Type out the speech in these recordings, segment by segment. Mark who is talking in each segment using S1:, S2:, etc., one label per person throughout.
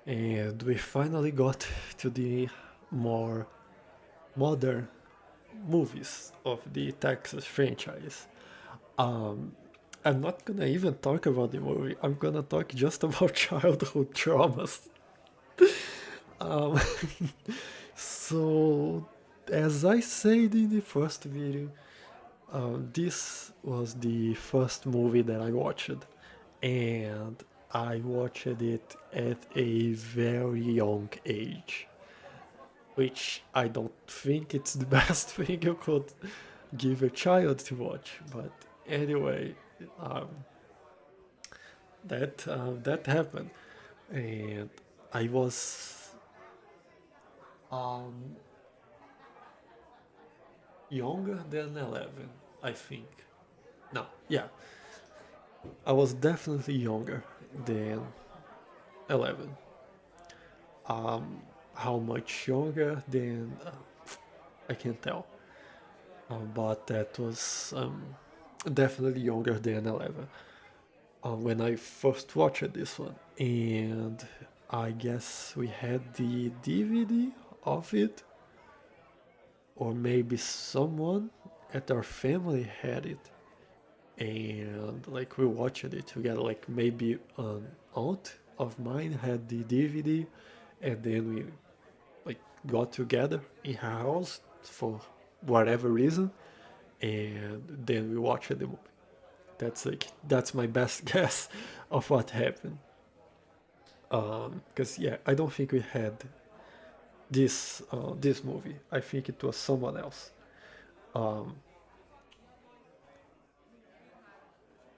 S1: and we finally got to the more modern movies of the Texas franchise. Um, I'm not gonna even talk about the movie. I'm gonna talk just about childhood traumas. Um, so, as I said in the first video, this was the first movie that I watched, and I watched it at a very young age, which I don't think it's the best thing you could give a child to watch. But anyway, um, that happened, and I was um, younger than 11, I think. No, yeah, I was definitely younger than 11. Um, how much younger than I can't tell, but that was definitely younger than 11 when I first watched this one, and I guess we had the DVD of it, or maybe someone at our family had it, and like we watched it together. Like maybe an aunt of mine had the DVD, and then we like got together in her house for whatever reason, and then we watched the movie. That's my best guess of what happened. Because yeah, I don't think we had this movie. I think it was someone else. Um,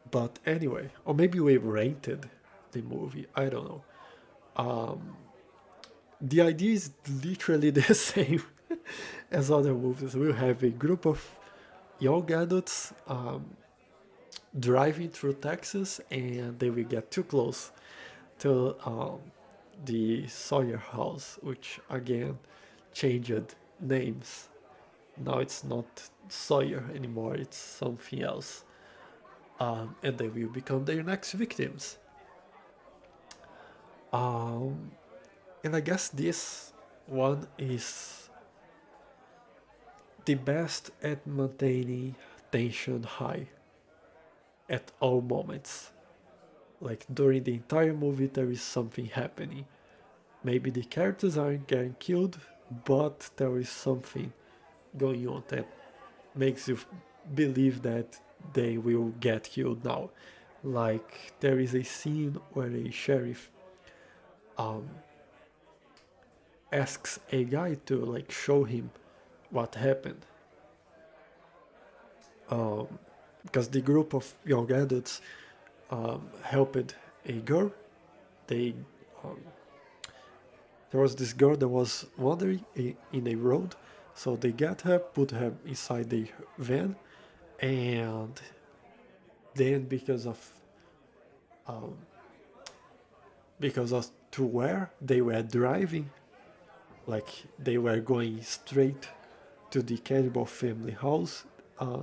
S1: but anyway, or maybe we rented the movie. I don't know. Um, the idea is literally the same as other movies. We'll have a group of young adults driving through Texas, and they will get too close to the Sawyer house, which again changed names. Now it's not Sawyer anymore, it's something else. And they will become their next victims. Um, and I guess this one is the best at maintaining tension high at all moments. Like during the entire movie, there is something happening. Maybe the characters aren't getting killed, but there is something going on that makes you believe that they will get killed now. Like there is a scene where a sheriff um, asks a guy to like show him what happened, um, because the group of young adults helped a girl. They um, There was this girl that was wandering in a road, so they get her, put her inside the van, and then um, because of to where they were driving, like they were going straight to the cannibal family house.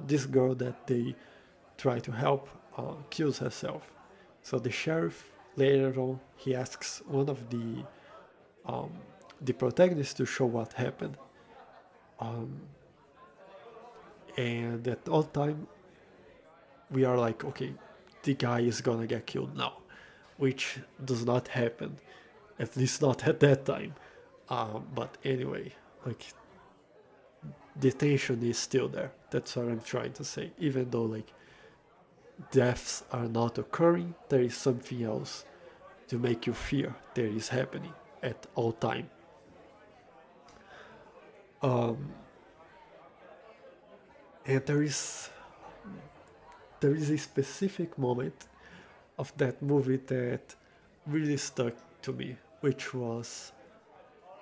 S1: This girl that they try to help kills herself. So the sheriff later on he asks one of um, the protagonists to show what happened, um, and at all time we are like, okay, the guy is gonna get killed now, which does not happen, at least not at that time. But anyway, like the tension is still there. That's what I'm trying to say. Even though like deaths are not occurring, there is something else to make you fear there is happening at all time. Um, and there is a specific moment of that movie that really stuck to me, which was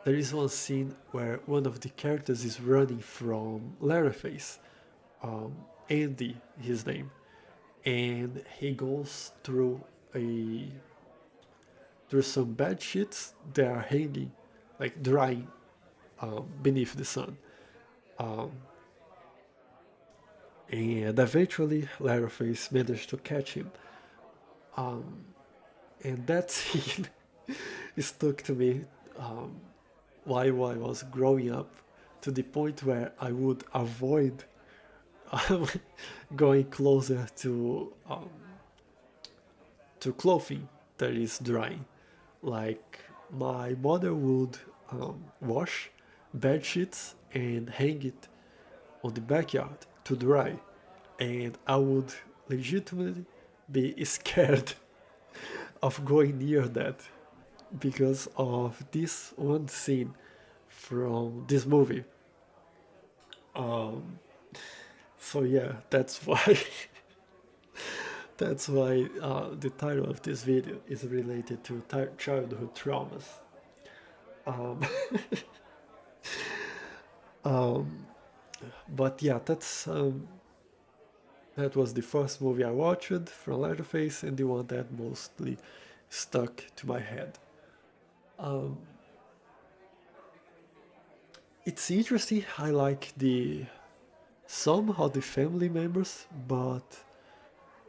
S1: there is one scene where one of the characters is running from Leatherface, um, Andy, his name, and he goes a through some bed sheets that are hanging, like drying beneath the sun. Um, and eventually, Leatherface managed to catch him. Um, and that scene stuck to me um, while I was growing up, to the point where I would avoid going closer to clothing that is drying. Like my mother would wash bed sheets and hang it on the backyard to dry, and I would legitimately be scared of going near that because of this one scene from this movie. Um, so yeah, that's why that's why the title of this video is related to childhood traumas. Um, um, but yeah, that was the first movie I watched from Leatherface and the one that mostly stuck to my head. Um, it's interesting. I like the some of the family members, but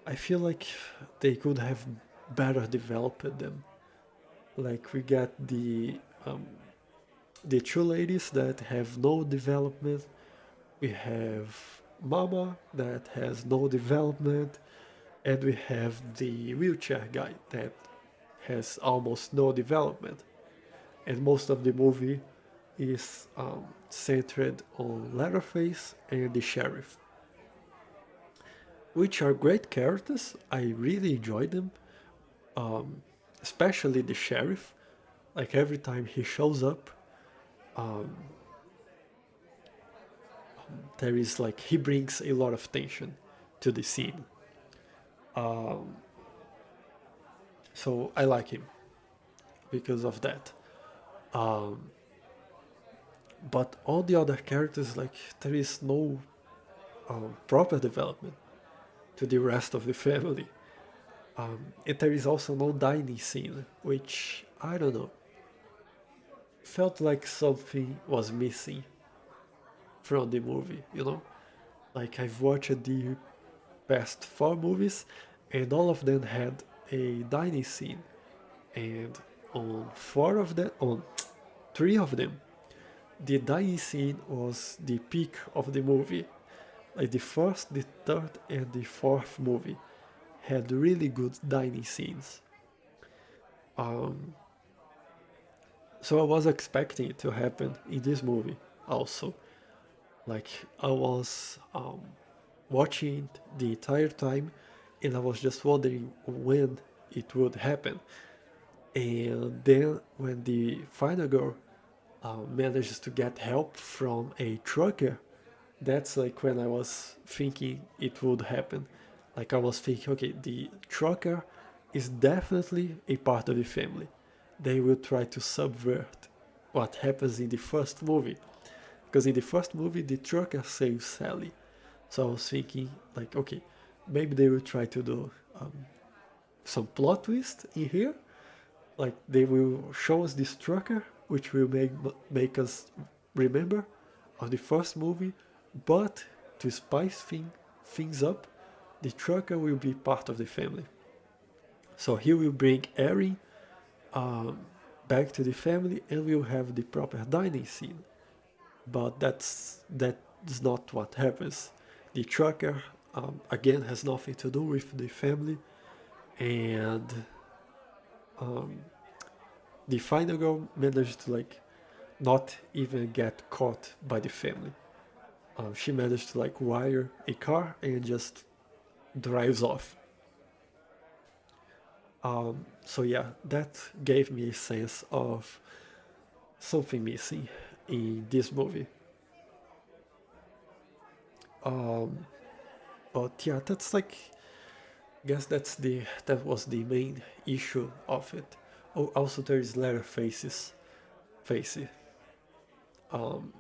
S1: I feel like they could have better developed them. Like we got the two ladies that have no development. We have Mama that has no development, and we have the wheelchair guy that has almost no development. And most of the movie is centered on Leatherface and the sheriff, which are great characters. I really enjoy them, um, especially the sheriff. Like every time he shows up, um, there is like he brings a lot of tension to the scene. Um, so I like him because of that. Um, but all the other characters, like there is no proper development to the rest of the family. And there is also no dining scene, which I don't know, felt like something was missing from the movie, you know? Like I've watched the past four movies and all of them had a dining scene. And on three of them, the dining scene was the peak of the movie. Like the first, the third, and the fourth movie had really good dining scenes. Um, so I was expecting it to happen in this movie also. Like I was watching the entire time, and I was just wondering when it would happen. And then when the final girl manages to get help from a trucker, that's like when I was thinking it would happen. Like I was thinking, okay, the trucker is definitely a part of the family. They will try to subvert what happens in the first movie. Because in the first movie, the trucker saves Sally. So I was thinking, like, okay, maybe they will try to do some plot twist in here. Like they will show us this trucker, which will make us remember of the first movie, but to spice things up, the trucker will be part of the family. So he will bring Erin um, back to the family, and we'll have the proper dining scene. But that's not what happens. The trucker again has nothing to do with the family, and um, the final girl managed to like not even get caught by the family. She managed to like wire a car and just drives off. So yeah, that gave me a sense of something missing in this movie. Um, but yeah, that's like I guess that was the main issue of it. Oh, also there is Facey. Um,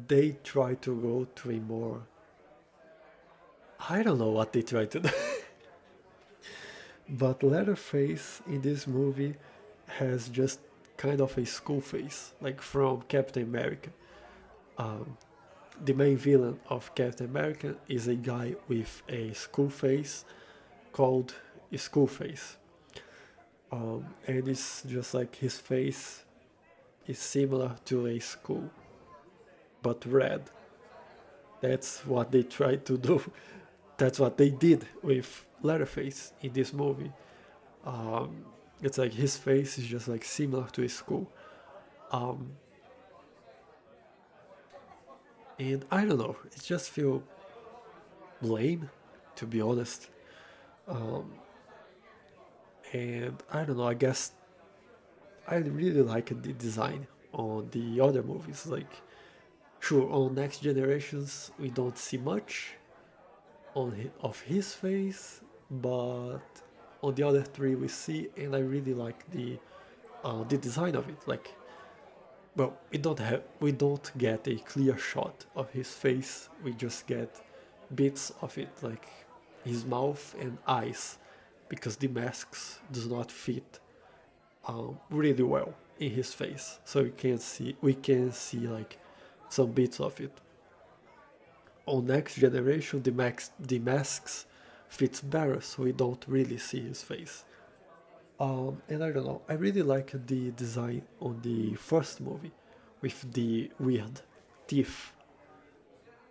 S1: they try to go to a more I don't know what they try to do, but Leatherface in this movie has just kind of a school face, like from Captain America. Um, the main villain of Captain America is a guy with a school face called Schoolface. And it's just like his face is similar to a skull, but red. That's what they tried to do. That's what they did with Leatherface in this movie. Um, it's like his face is just like similar to a skull. Um, and I don't know, it just feel lame, to be honest. Um, and I don't know, I guess I really like the design on the other movies. Like, sure, on Next Generations we don't see much of his face, but on the other three we see, and I really like the design of it. Like, well, we don't get a clear shot of his face. We just get bits of it, like his mouth and eyes, because the masks does not fit really well in his face. So we can see like some bits of it. On Next Generation, the masks fits better, so we don't really see his face. And I don't know, I really like the design on the first movie with the weird teeth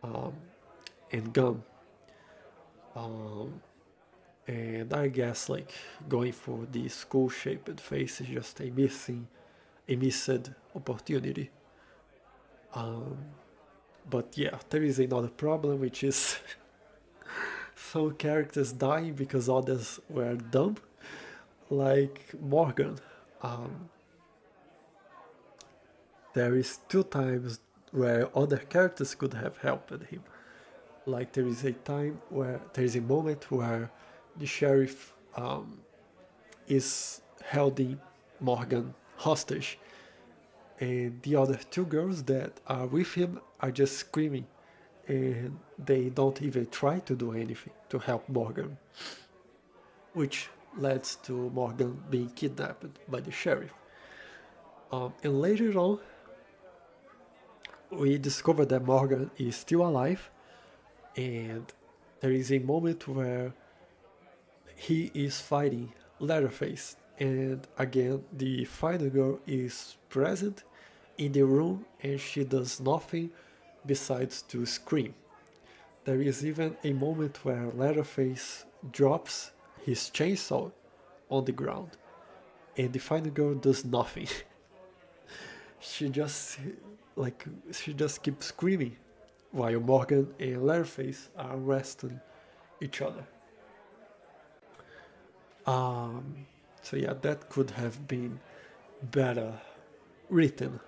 S1: and gum. Um, and I guess like going for the skull shaped face is just a missed opportunity. Um, but yeah, there is another problem, which is some characters dying because others were dumb, like Morgan. Um, there is two times where other characters could have helped him. Like there is a moment where the sheriff is holding Morgan hostage, and the other two girls that are with him are just screaming, and they don't even try to do anything to help Morgan, which leads to Morgan being kidnapped by the sheriff. And later on, we discover that Morgan is still alive, and there is a moment where he is fighting Leatherface, and again the final girl is present in the room, and she does nothing besides to scream. There is even a moment where Leatherface drops his chainsaw on the ground, and the final girl does nothing. she just she just keeps screaming while Morgan and Leatherface are wrestling each other. Um, so yeah, that could have been better written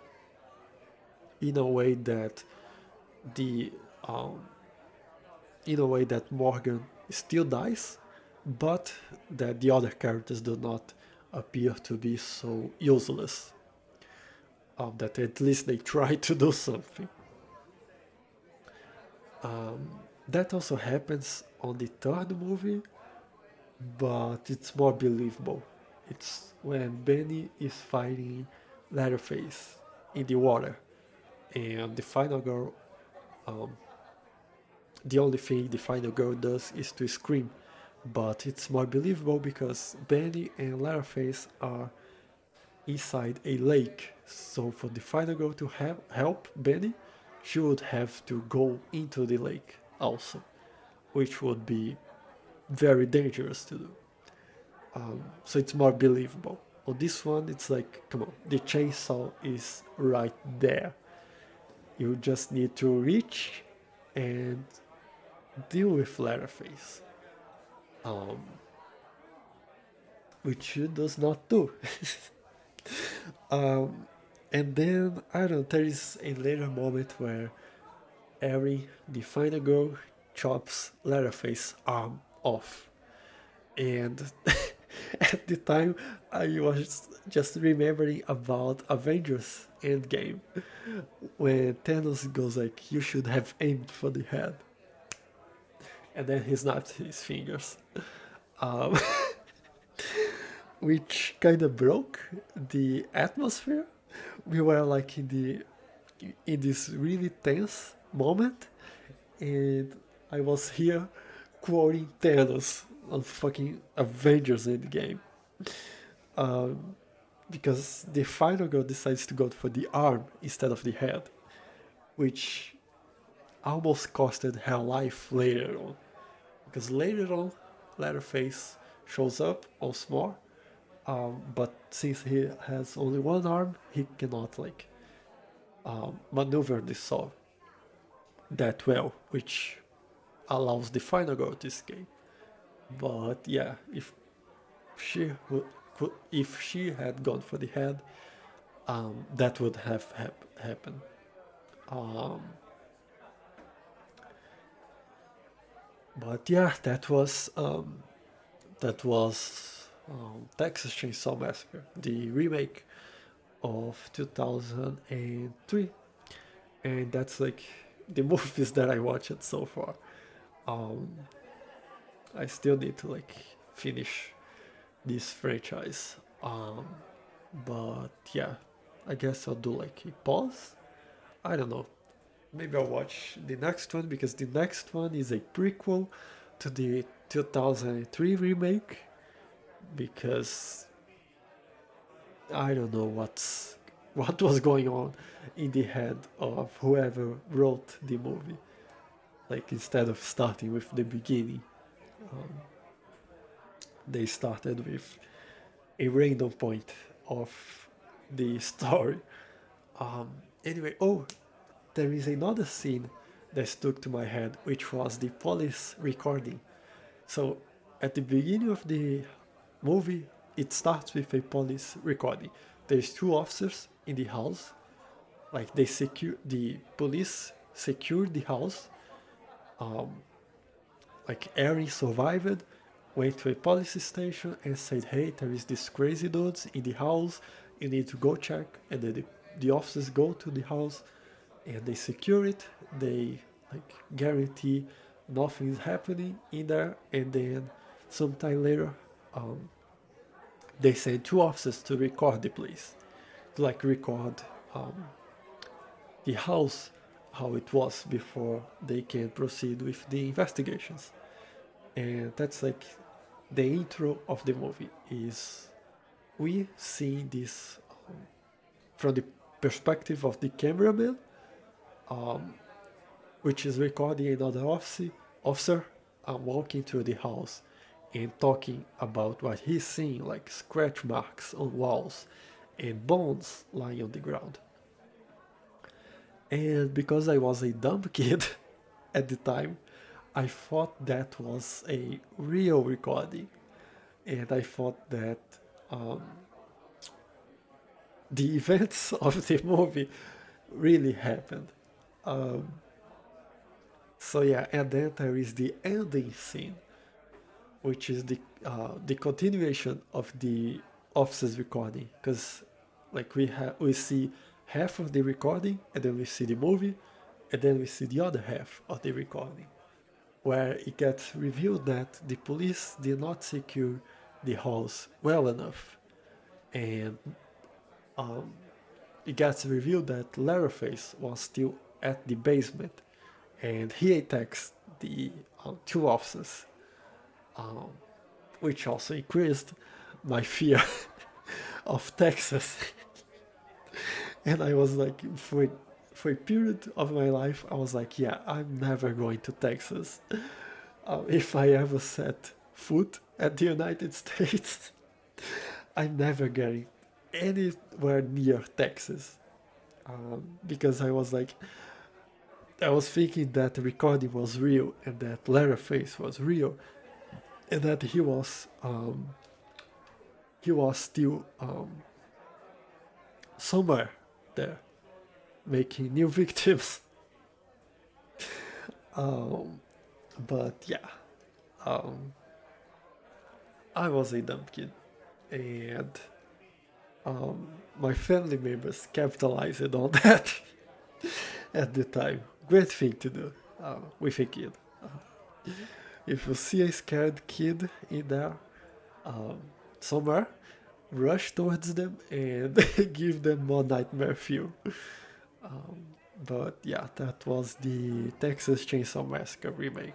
S1: in a way that the um, in a way that Morgan still dies, but that the other characters do not appear to be so useless. That at least they try to do something. That also happens on the third movie, but it's more believable. It's when Benny is fighting Leatherface in the water, and the only thing the final girl does is to scream. But it's more believable because Benny and Leatherface are inside a lake. So for the final girl to help Benny, she would have to go into the lake also, which would be very dangerous to do. So it's more believable. On this one, it's like, come on, the chainsaw is right there. You just need to reach and deal with Leatherface, um, which she does not do. And then, I don't know, there is a later moment where Eri, the final girl, chops Leatherface's arm off. And at the time, I was just remembering about Avengers Endgame, when Thanos goes like, "You should have aimed for the head," and then he snaps his fingers, um, which kind of broke the atmosphere. We were like in this really tense moment, and I was here quoting Thanos on fucking Avengers Endgame. um, because the final girl decides to go for the arm instead of the head, which almost costed her life later on. Because later on, Leatherface shows up once more, but since he has only one arm, he cannot like maneuver the saw that well, which allows the final girl to escape. But yeah, she would, if she had gone for the head, that would have happened. Um, but yeah, that was Texas Chainsaw Massacre, the remake of 2003, and that's like the movies that I watched so far. Um, I still need to like finish this franchise. But yeah, I guess I'll do like a pause. I don't know. Maybe I'll watch the next one because the next one is a prequel to the 2003 remake. Because I don't know what was going on in the head of whoever wrote the movie. Like instead of starting with the beginning, um, they started with a random point of the story. Um, anyway, oh, there is another scene that stuck to my head, which was the police recording. So, at the beginning of the movie, it starts with a police recording. There's two officers in the house, like the police secured the house. Um, like Erin survived, went to a police station and said, "Hey, there is this crazy dudes in the house. You need to go check." And then the officers go to the house and they secure it. They like guarantee nothing is happening in there. And then sometime later, um, they send two officers to record the place, to like record um, the house, how it was before they can proceed with the investigations. And that's like the intro of the movie is we see this from the perspective of the cameraman, um, which is recording another officer walking through the house and talking about what he's seeing, like scratch marks on walls and bones lying on the ground. And because I was a dumb kid at the time, I thought that was a real recording. And I thought that um, the events of the movie really happened. Um, so yeah, and then there is the ending scene, which is the continuation of the officer's recording, because like we see half of the recording, and then we see the movie, and then we see the other half of the recording, where it gets revealed that the police did not secure the house well enough, and um, it gets revealed that Leatherface was still at the basement, and he attacks the two officers, um, which also increased my fear of Texas. And I was like, for a period of my life, I was like, yeah, I'm never going to Texas. If I ever set foot at the United States, I'm never getting anywhere near Texas. Because I was thinking that the recording was real and that Leatherface was real and that he was still somewhere there making new victims. Um, but yeah, um, I was a dumb kid, and my family members capitalized on that at the time. Great thing to do with a kid. If you see a scared kid in there um, somewhere, rush towards them and give them more nightmare fuel. Um, but yeah, that was the Texas Chainsaw Massacre remake.